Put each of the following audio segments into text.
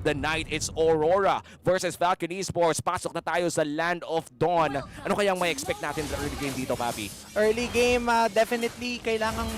the night. It's Aurora versus Falcon Esports. Pasok na tayo sa Land of Dawn. Ano kayang may expect natin sa early game dito, Papi? Early game, definitely kailangang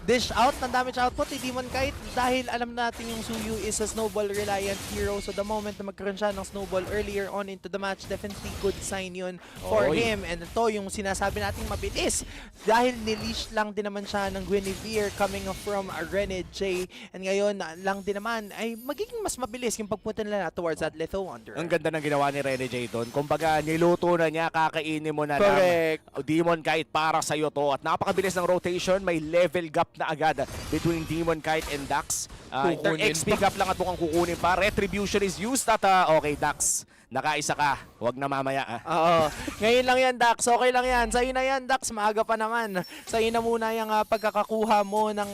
dish out ng damage output ni Demon Kite dahil alam natin yung Suyu is a snowball reliant hero. So the moment na magkaroon siya ng snowball earlier on into the match, definitely good sign yun for him. And ito yung sinasabi nating mabilis dahil nileash lang din naman siya ng Guinevere coming from Rene J. And ngayon lang din naman ay magiging mas mabilis yung pagpunta nila towards that Litho Wonder. Ang ganda ng ginawa ni Rene J doon. Kumbaga, niluto na niya, kakainin mo na Correct. lang. Demon Kite para sa'yo to. At napakabilis ng rotation. May level gap na agad between Demon Kite and Dax. XP gap lang at mukhang kukunin pa. Retribution is used at okay, Dax. Nakaisa ka. Huwag na mamaya. Oo. Ngayon lang yan, Dax. Okay lang yan. Sa'yo na yan, Dax. Maaga pa naman. Sa'yo na muna yung pagkakakuha mo ng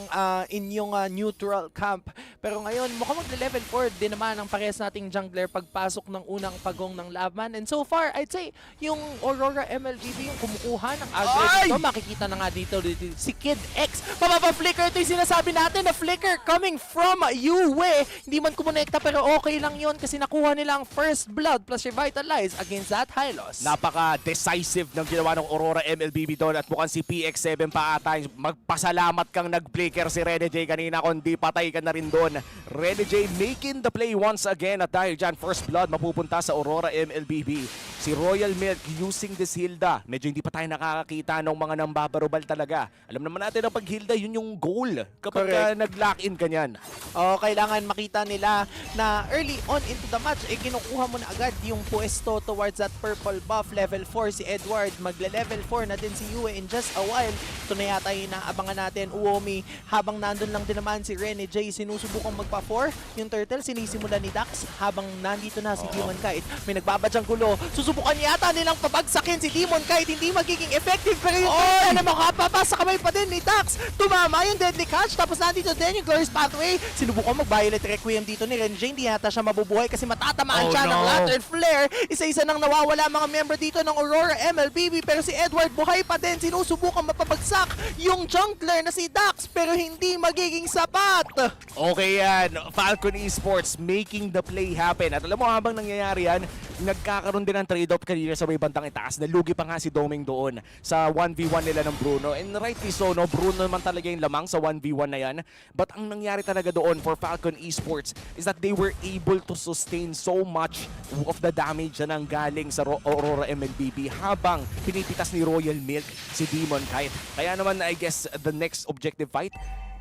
inyong neutral camp. Pero ngayon, mukhang magle-level 4 din naman ang parehas nating jungler pagpasok ng unang pagong ng laban. And so far, I'd say, yung Aurora MLBB yung kumukuha ng agro dito. Makikita na nga dito si Kid X. Mapapa-flicker ito yung sinasabi natin. Na flicker coming from Yue. Hindi man kumonekta pero okay lang yun kasi nakuha nila ang first blood plus revitalize against that Hylos. Napaka-decisive ng ginawa ng Aurora MLBB doon at mukhang si PX7 pa ata. Magpasalamat kang nag-flicker si Rene J kanina kundi patay ka na rin doon. Rene J making the play once again at dahil dyan first blood mapupunta sa Aurora MLBB. Si Royal Milk using this Hilda. Medyo hindi pa tayo nakakakita ng mga nambabarubal talaga. Alam naman natin na pag Hilda yun yung goal kapag nag-lock-in ka niyan. Kailangan makita nila na early on into the match, kinukuha mo na agad yung puesto towards that purple buff. Level 4 si Edward, magle-level 4 na din si Yue in just a while. Ito na yata yung naabangan natin, Uomi. Habang nandun lang din naman si Rene J, sinusubukang magpa-4. Yung turtle, sinisimula ni Dax. Habang nandito na si Demon Kite, may nagbabadyang gulo. Susubukan yata nilang pabagsakin si Demon Kite. Hindi magiging effective, pero yung turtle na makapapasa kamay pa din ni Dax. Tumama yung deadly catch, tapos nandito din yung Glorious Pathway. Sinubukan mag-Violet Requiem dito ni Rene J. Hindi yata siya mabubuhay kasi matatamaan siya ng Lantern Flare. Isa-isa nang nawawala mga member dito ng Aurora MLBB, pero si Edward buhay pa din. Sinusubukan mapabagsak yung jungler na si Dax, pero hindi magiging sapat. Okay yan, Falcon Esports making the play happen. At alam mo habang nangyayari yan, nagkakaroon din ng trade-off kanina sa may bandang itaas. Nalugi pa nga si Doming doon sa 1v1 nila ng Bruno. And rightly so, no? Bruno naman talaga yung lamang sa 1v1 na yan. But ang nangyari talaga doon for Falcon Esports is that they were able to sustain so much of the damage na nanggaling sa Aurora MLBB habang pinipitas ni Royal Milk si Demon Kite. Kaya naman, I guess, the next objective fight,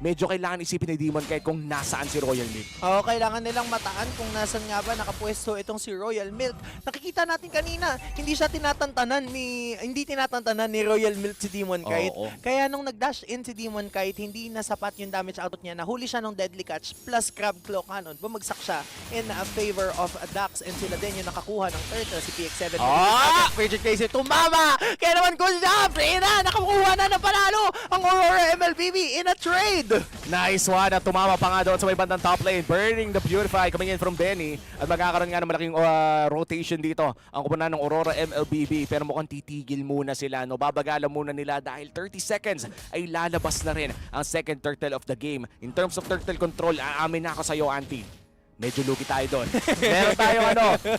medyo kailangan isipin ni Demon Kite kung nasaan si Royal Milk. Kailangan nilang mataan kung nasan nga ba nakapwesto itong si Royal Milk. Nakikita natin kanina, hindi tinatantanan ni Royal Milk si Demon Kite. Kaya nung nag-dash in si Demon Kite, hindi na sapat yung damage output niya. Nahuli siya ng Deadly Catch plus Crab Claw Cannon. Bumagsak siya in favor of Dax, and sila din yung nakakuha ng turtle, si PX7. Frigid Glacier tumama! Kaya naman good job! Nakakuha na ng panalo ang Aurora MLBB in a trade! Nice one at tumama pa nga doon sa may bandang top lane. Burning the Purify coming in from Benny. At magkakaroon nga ng malaking rotation dito ang kupunan ng Aurora MLBB. Pero mukhang titigil muna sila. No? Babagalan muna nila dahil 30 seconds ay lalabas na rin ang second turtle of the game. In terms of turtle control, aamin na ako sa'yo, Auntie. Medyo lugi tayo doon.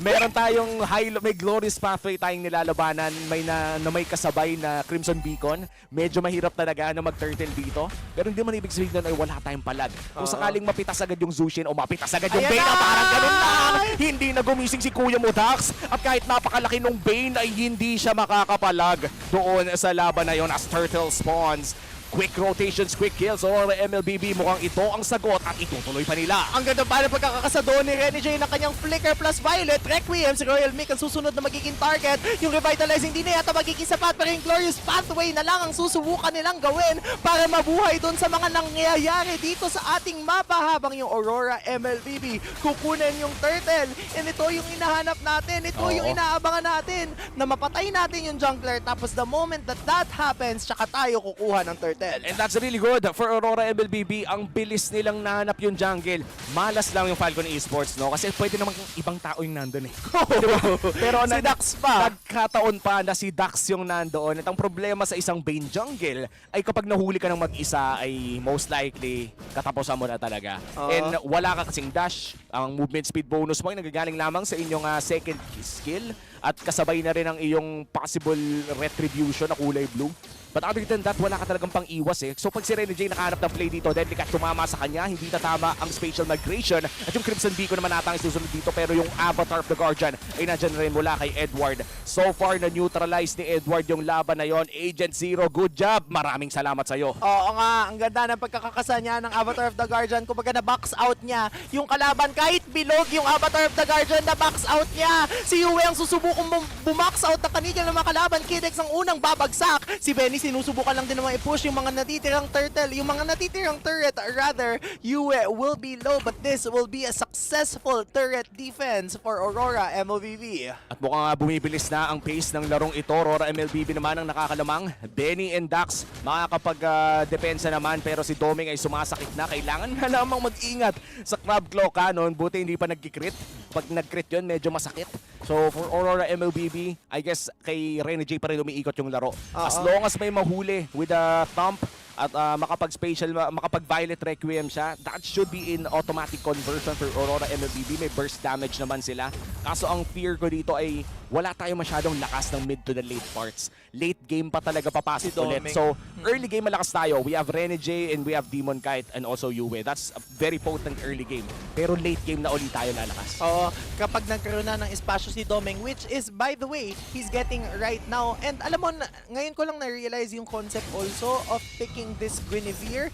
Meron tayong may Glorious Pathway tayong nilalabanan, may kasabay na Crimson Beacon. Medyo mahirap talaga na mag-turtle dito. Pero hindi man ibig sabihin doon ay wala tayong palag. Kung sakaling mapitas agad yung Zushin o mapitas agad yung Bane, parang ganun lang. Hindi na gumising si Kuya mo, Dax. At kahit napakalaki nung Bane ay hindi siya makakapalag doon sa laban na yon as turtle spawns. Quick rotations, quick kills. Aurora MLBB mukhang ito ang sagot at itutuloy pa nila. Ang ganda pa ng pagkakakasado ni Rene J ng kanyang Flicker plus Violet. Requiem, si Royal Mick ang susunod na magiging target. Yung Revitalizing hindi na yata magiging sapat, pero yung Glorious Pathway na lang ang susubukan nilang gawin para mabuhay dun sa mga nangyayari dito sa ating mapa habang yung Aurora MLBB kukunin yung turtle. And ito yung hinahanap natin. Ito yung inaabangan natin na mapatay natin yung jungler. Tapos the moment that happens, tsaka tayo kukuha ng turtle. turtle. And that's really good for Aurora MLBB. Ang bilis nilang nahanap yung jungle. Malas lang yung Falcon Esports, no? Kasi pwede naman ibang tao yung nandun eh. Diba? Pero Si Dax pa. nagkataon pa na si Dax yung nandoon. At ang problema sa isang Bane jungle ay kapag nahuli ka ng mag-isa ay most likely katapusan mo na talaga. Oo. And wala ka kasing dash. Ang movement speed bonus mo ay nagagaling lamang sa inyong second skill. At kasabay na rin ang iyong possible retribution na kulay blue. But other than that, wala ka talagang pang-iwas eh. So pag si Rene J nakahanap ng play dito, Deadly Cat tumama sa kanya, hindi tatama ang spatial migration. At yung Crimson Beacon naman natang isusunod dito, pero yung Avatar of the Guardian ay nandyan rin mula kay Edward. So far, na-neutralize ni Edward yung laban na yon. Agent Zero, good job! Maraming salamat sa'yo. Oo nga, ang ganda ng pagkakakasa niya ng Avatar of the Guardian. Kumbaga na-box out niya yung kalaban. Kahit bilog yung Avatar of the Guardian, na-box out niya. Si Yue ang susubukong bumax out na kanina ng mga kalaban. Kidex ang unang babagsak. Si Benny sinusubukan lang din naman i-push yung mga natitirang turtle. Yung mga natitirang turret, rather, Yue will be low. But this will be a successful turret defense for Aurora MLBB. At mukhang bumibilis na ang pace ng larong ito. Aurora MLBB naman ang nakakalamang. Benny and Dax makakapag-depensa naman, pero si Doming ay sumasakit na. Kailangan na namang mag-ingat sa Crab Claw Cannon. Buti hindi pa nag-crit. Pag nag-crit yun, medyo masakit. So for Aurora MLBB, I guess kay Rene J pa rin umiikot yung laro. As long as may mahuli with a thump at makapag-Violet Requiem siya, that should be in automatic conversion for Aurora MLBB. May burst damage naman sila. Kaso ang fear ko dito ay wala tayo masyadong lakas ng mid to the late parts. Late game pa talaga papasok Si ulit. Doming. So early game malakas tayo. We have Rene J and we have Demon Kite and also Yue. That's a very potent early game. Pero late game na ulit tayo lalakas. Oo, kapag nagkaroon na ng espasyo si Doming, which is, by the way, he's getting right now. And alam mo, ngayon ko lang na-realize yung concept also of picking this Guinevere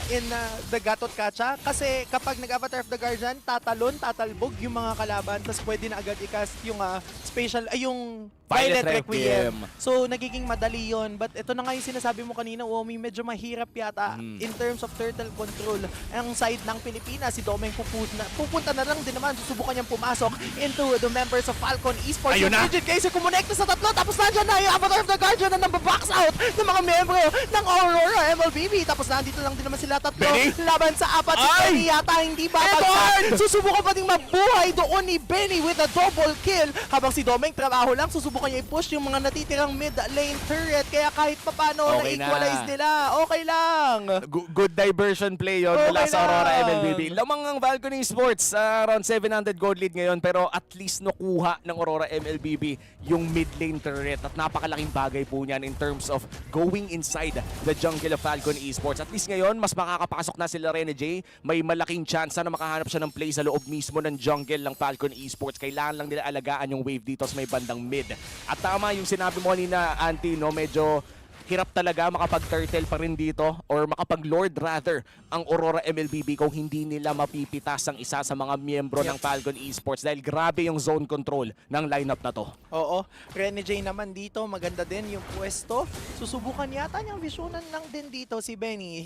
in the Gatot Kacha. Kasi kapag nag-Avatar of the Guardian, tatalbog yung mga kalaban, tapos pwede na agad i-cast yung special, ay yung Violet Violet Requiem. Requiem. So, nagiging madali yon. But ito na nga yung sinasabi mo kanina, Womi, medyo mahirap yata in terms of turtle control. Ang side ng Pilipinas, si Domeng pupunta na lang din naman, susubukan niyang pumasok into the members of Falcon Esports. Ayun na! Rigid Kaiser kumonekta sa tatlo, tapos nandiyan na yung Avatar of the Guardian na nababox out ng mga membro ng Aurora MLBB. Tapos nandito lang din naman sila tatlo. Benny? Laban sa apat, si Ay! Benny yata hindi babagsak. Susubukan pa ding mabuhay doon ni Benny with a double kill. Habang si Domeng trabaho lang, susubukan niya i-push yung mga natitirang mid lane turret. Kaya kahit papano Okay na-equalize na. nila, okay lang. Good diversion play yun mula Okay sa Aurora lang. MLBB. Lamang ang Falcon Esports, around 700 gold lead ngayon, pero at least nakuha ng Aurora MLBB yung mid lane turret at napakalaking bagay po niyan in terms of going inside the jungle of Falcon Esports. At least ngayon, mas makakapasok na sila Rene J. May malaking chance na makahanap siya ng play sa loob mismo ng jungle ng Falcon Esports. Kailangan lang nila alagaan yung wave dito sa may bandang mid. At tama yung sinabi mo kanina, Auntie, no? Medyo hirap talaga makapag-turtle pa rin dito or makapag-lord rather ang Aurora MLBB kung hindi nila mapipitas ang isa sa mga miyembro ng Falcon Esports dahil grabe yung zone control ng lineup na to. Oo, Rene J naman dito, maganda din yung pwesto. Susubukan yata niyang visionan lang din dito si Benny.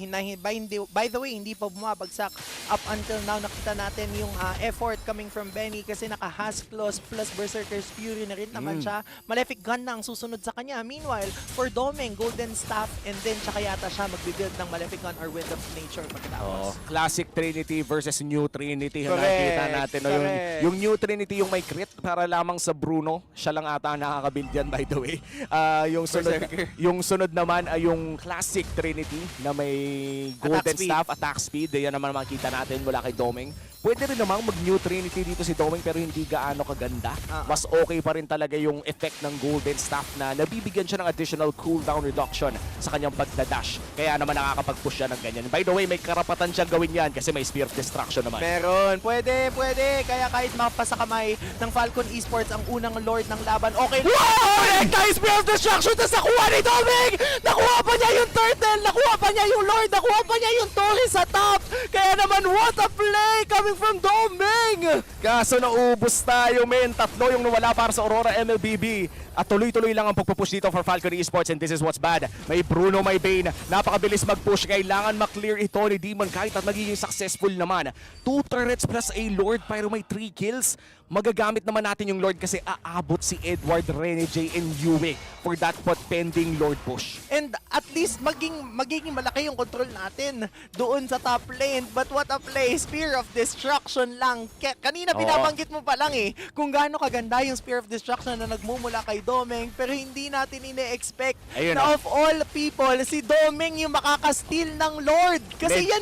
By the way, hindi pa bumabagsak. Up until now, nakita natin yung effort coming from Benny kasi naka-Husk Claws plus Berserker's Fury na rin naman siya. Malefic Gun na ang susunod sa kanya. Meanwhile, for Domeng, Golden Staff and then tsaka yata siya magbibuild ng Malefic Gun or Wind of Nature pagkatapos. Classic Trinity versus New Trinity. Correct, Nakikita natin. No? correct. Yung New Trinity yung may crit para lamang sa Bruno. Siya lang ata ang nakakabuild yan, by the way. Berserker. Yung sunod naman ay yung Classic Trinity na may Golden Attack speed. Staff, Attack Speed. Yan naman makikita natin mula kay Doming. Pwede rin namang mag-New Trinity dito si Doming pero hindi gaano kaganda. Mas okay pa rin talaga yung effect ng Golden Staff na nabibigyan siya ng additional cooldown reduction sa kanyang pagdadash. Kaya naman nakakapag-push siya ng ganyan. By the way, may karapatan siyang gawin yan kasi may Spear of Destruction naman. Meron. Pwede. Kaya kahit mapasa kamay ng Falcon Esports ang unang lord ng laban, okay lang. Wow! Electile Spear of Destruction! Tapos nakuha ni Doming! Nakuha pa niya yung turtle! Nakuha pa niya yung Lord! Nakuha pa niya yung Torre sa top! Kaya naman, what a play coming from Doming! Kaso naubos tayo, men. Tatlo yung nawala para sa Aurora MLBB. At tuloy-tuloy lang ang pagpupush dito for Falcon Esports and this is what's bad. May Bruno, may Bane. Napakabilis mag-push. Kailangan maklear ito ni Demon kahit at magiging successful naman. 2 turrets plus a Lord pero may 3 kills. magagamit naman natin yung Lord kasi aabot si Edward, Rene J, and Yue for that pot pending Lord push. And at least magiging malaki yung control natin doon sa top lane. But what a play, Spear of Destruction lang. Kanina Oo. binabanggit mo pa lang kung gaano kaganda yung Spear of Destruction na nagmumula kay Domeng, pero hindi natin ine-expect Ayun, na of all people, si Domeng yung makaka-steal ng Lord. Kasi yan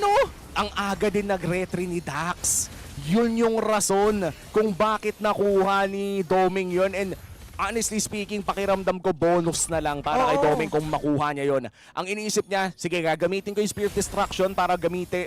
Ang aga din nag-retry ni Dax. Yun yung rason kung bakit nakuha ni Doming yun. And honestly speaking, pakiramdam ko bonus na lang para kay Oo. Doming kung makuha niya yon. Ang iniisip niya, sige gagamitin ko yung Spear of Destruction para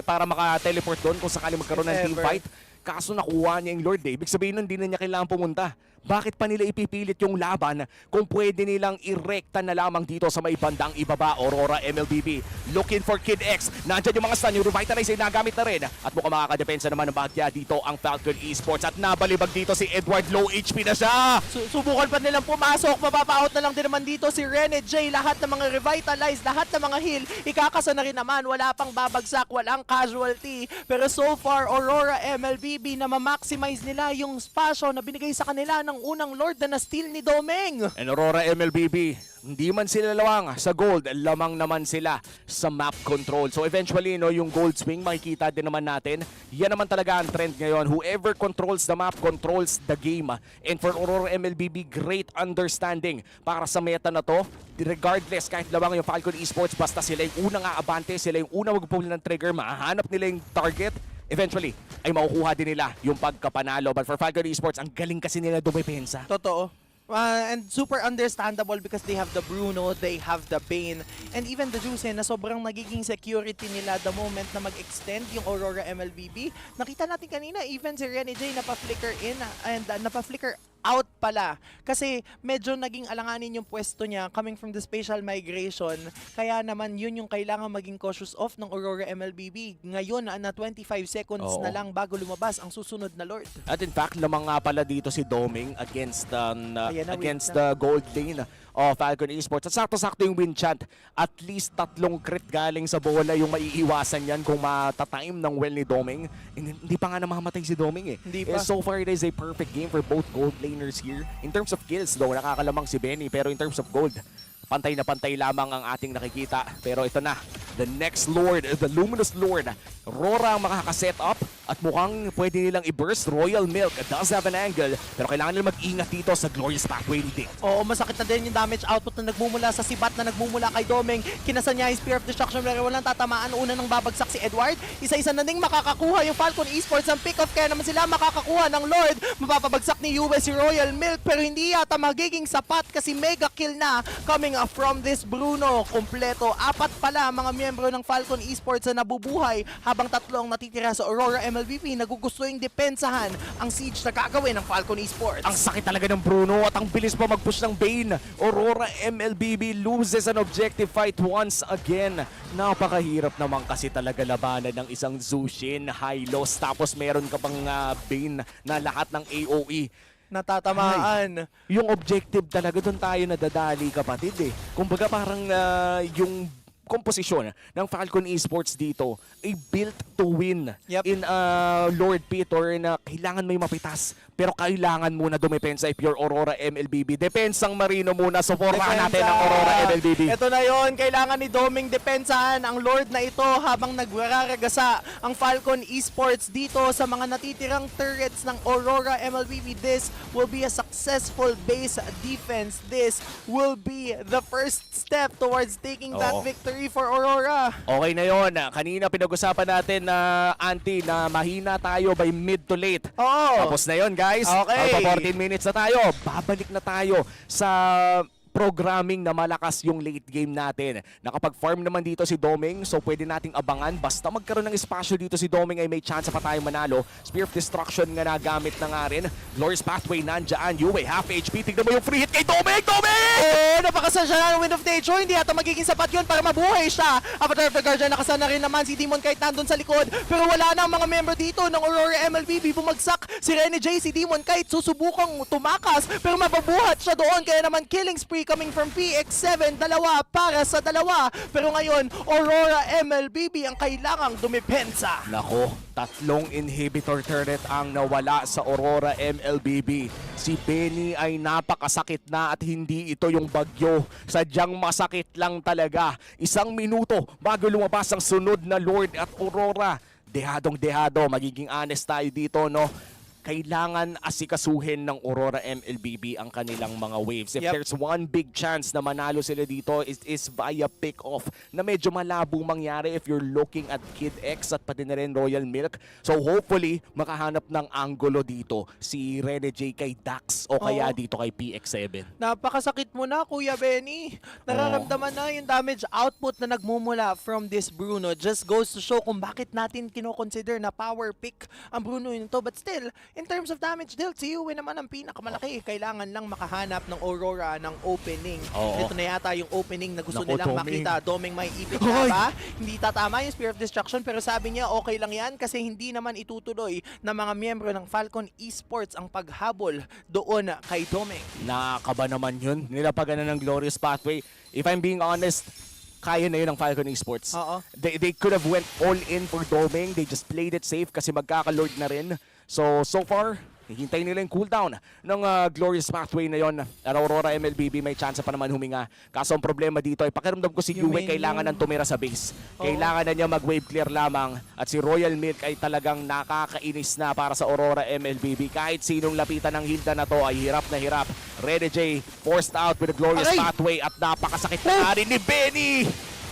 para maka-teleport doon kung sakali magkaroon ng If team ever. fight. Kaso nakuha niya yung Lord eh. Ibig sabihin nun, hindi na niya kailangan pumunta. Bakit pa nila ipipilit yung laban kung pwede nilang irekta na lamang dito sa may bandang ibaba, Aurora MLBB. Looking for Kid X. Nandyan yung mga stun, yung Revitalize ay nagamit na rin. At mukhang makakadepensa naman ng bagya dito ang Falcon Esports. At nabalibag dito si Edward, low HP na siya. Subukan pa nilang pumasok, mapapa-out na lang din naman dito si Rene J. Lahat ng mga revitalize, lahat ng mga heal, ikakasa na rin naman. Wala pang babagsak, walang casualty. Pero so far, Aurora MLBB na ma-maximize nila yung spasyo na binigay sa kanila ng unang Lord na na-steal ni Domeng. And Aurora MLBB, hindi man sila lawang sa gold, lamang naman sila sa map control. So eventually, no, yung gold swing, makikita din naman natin. Yan naman talaga ang trend ngayon. Whoever controls the map, controls the game. And for Aurora MLBB, great understanding para sa meta na to. Regardless, kahit lawang yung Falcon Esports, basta sila yung unang aabante, sila yung unang mag-pull ng trigger, mahahanap nila yung target, eventually, ay makukuha din nila yung pagkapanalo. But for Falcon Esports, ang galing kasi nila dumepensa. Totoo. And super understandable because they have the Bruno, they have the Bane, and even the Juice na sobrang nagiging security nila the moment na mag-extend yung Aurora MLBB. Nakita natin kanina, even si Rene J napa-flicker in and napa-flicker out pala. Kasi medyo naging alanganin yung pwesto niya coming from the spatial migration. Kaya naman yun yung kailangan maging cautious of ng Aurora MLBB. Ngayon na 25 seconds Oo. na lang bago lumabas ang susunod na Lord. At in fact, lamang nga pala dito si Doming against Ayan na, against wait the gold lane of Falcon Esports. At sakto-sakto yung win chant. At least 3 crit galing sa bola yung maiiwasan yan kung matatime ng well ni Doming. Hindi pa nga namamatay si Doming eh. Hindi pa. So far, it is a perfect game for both gold laners here. In terms of kills though, nakakalamang si Benny. Pero in terms of gold, pantay na pantay lamang ang ating nakikita. Pero ito na, the next Lord, the Luminous Lord. Rora ang makakaset up at mukhang pwede nilang i-burst. Royal Milk does have an angle, pero kailangan nilang mag-ingat dito sa Glorious Pathway ni Dick. Oo, masakit na din yung damage output na nagmumula sa sibat na nagmumula kay Domeng. Kinasa niya yung Spear of Destruction pero walang tatamaan. Una nang babagsak si Edward. Isa-isa na ding makakakuha yung Falcon Esports ng pick-off kaya naman sila makakakuha ng Lord. Mapapabagsak ni Yue si Royal Milk pero hindi yata magiging sapat kasi mega kill na coming from this Bruno. Kompleto. 4 pala mga miyembro ng Falcon Esports na nabubuhay habang 3 ang natitira sa Aurora MLBB. Nagugusto yung depensahan ang siege na gagawin ng Falcon Esports. Ang sakit talaga ng Bruno at ang bilis pa mag-push ng Bane. Aurora MLBB loses an objective fight once again. Napakahirap naman kasi talaga labanan ng isang Zushin, Hylos, tapos meron ka pang Bane na lahat ng AOE. Natatamaan. Yung objective talaga doon tayo nadadali kapatid eh. Kumbaga parang yung komposisyon ng Falcon Esports dito ay built to win Yep. in Lord Peter na kailangan may mapitas pero kailangan muna dumepensa if you're Aurora MLBB. Depensang Marino muna. Supportahan natin ang Aurora MLBB. Ito na yon, kailangan ni Doming depensahan ang Lord na ito habang nagwararagasa ang Falcon Esports dito sa mga natitirang turrets ng Aurora MLBB. This will be a successful base defense. This will be the first step towards taking that Oo. victory for Aurora. Okay na yon. Kanina pinag-usapan natin na Auntie na mahina tayo by mid to late. Oo. Tapos na yon guys. Okay. Magpa 14 minutes na tayo. Babalik na tayo sa programming na malakas yung late game natin. Nakapag-farm naman dito si Doming, so pwede nating abangan. Basta magkaroon ng espasyo dito si Doming ay may chance pa tayong manalo. Spear of Destruction nga nagamit na nga rin. Glorious Pathway nandyan. Yue, half HP. Tignan mo yung free hit kay Doming! Doming! Oh, napakasasya na ng Wind of Nature. Hindi ata magiging sapat yun para mabuhay siya. Avatar of the Guardian, nakasana rin naman si Demon Kite nandun sa likod. Pero wala na ang mga member dito ng Aurora MLBB. Bumagsak si Rene J, si Demon Kite. Susubukang tumakas pero mababuhat siya doon. Kaya naman killing spree coming from PX7, dalawa para sa dalawa. Pero ngayon, Aurora MLBB ang kailangang dumipensa. Nako, tatlong inhibitor turret ang nawala sa Aurora MLBB. Si Benny ay napakasakit na at hindi ito yung bagyo. Sadyang masakit lang talaga. 1 minuto bago lumabas ang sunod na Lord at Aurora. Dehadong-dehado, magiging honest tayo dito, no? Kailangan asikasuhin ng Aurora MLBB ang kanilang mga waves. If Yep. there's one big chance na manalo sila dito, is via pick-off na medyo malabo mangyari if you're looking at Kid X at pati na rin Royal Milk. So hopefully, makahanap ng angulo dito si Rene J kay Dax o kaya Oo. dito kay PX7. Napakasakit mo na, Kuya Benny. Nararamdaman na yung damage output na nagmumula from this Bruno. Just goes to show kung bakit natin kinoconsider na power pick ang Bruno nito. But still, in terms of damage dealt, si Yue naman ang pinakamalaki. Kailangan lang makahanap ng Aurora ng opening. Oo. Ito na yata yung opening na gusto Naku, nilang Doming. makita. Doming may ibig Hoy! na ba? Hindi tatama yung Spear of Destruction, pero sabi niya okay lang yan kasi hindi naman itutuloy ng mga miyembro ng Falcon Esports ang paghabol doon kay Doming. Nakakaba naman yun. Nilapagan na ng Glorious Pathway. If I'm being honest, kaya na yun ng Falcon Esports. Oo. They could have went all in for Doming. They just played it safe kasi magkaka-lord na rin. So far, hihintay nila yung cooldown ng Glorious Pathway na yon. At Aurora MLBB may chance pa naman huminga. Kaso ang problema dito ay pakiramdam ko si Yung Yue main kailangan yung- ng tumira sa base. Oo. Kailangan na niya mag-wave clear lamang. At si Royal Milk ay talagang nakakainis na para sa Aurora MLBB. Kahit sinong lapitan ng Hilda na to ay hirap na hirap. Rene J forced out with a Glorious Aray! Pathway at napakasakit na rin ni Benny.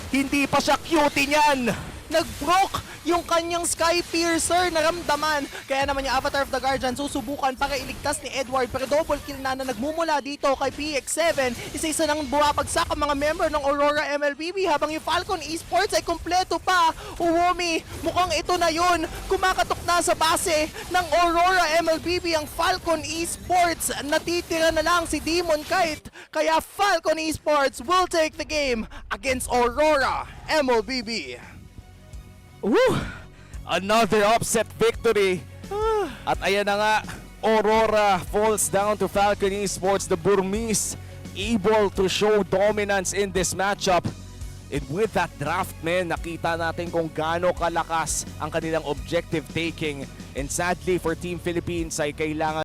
Hindi pa siya cutie niyan. Nag-broke yung kanyang Sky Piercer, naramdaman. Kaya naman yung Avatar of the Guardian susubukan para iligtas ni Edward, pero double kill na nagmumula dito kay PX7. Isa-isa nang bumabagsak ang mga member ng Aurora MLBB habang yung Falcon Esports ay kompleto pa. Uwomi, mukhang ito na yun. Kumakatok na sa base ng Aurora MLBB ang Falcon Esports. Natitira na lang si Demon Kite. Kaya Falcon Esports will take the game against Aurora MLBB. Woo! Another upset victory. At ayan na nga, Aurora falls down to Falcon Esports. The Burmese able to show dominance in this matchup. And with that draft, man, nakita natin kung gaano kalakas ang kanilang objective taking. And sadly for Team Philippines ay kailangan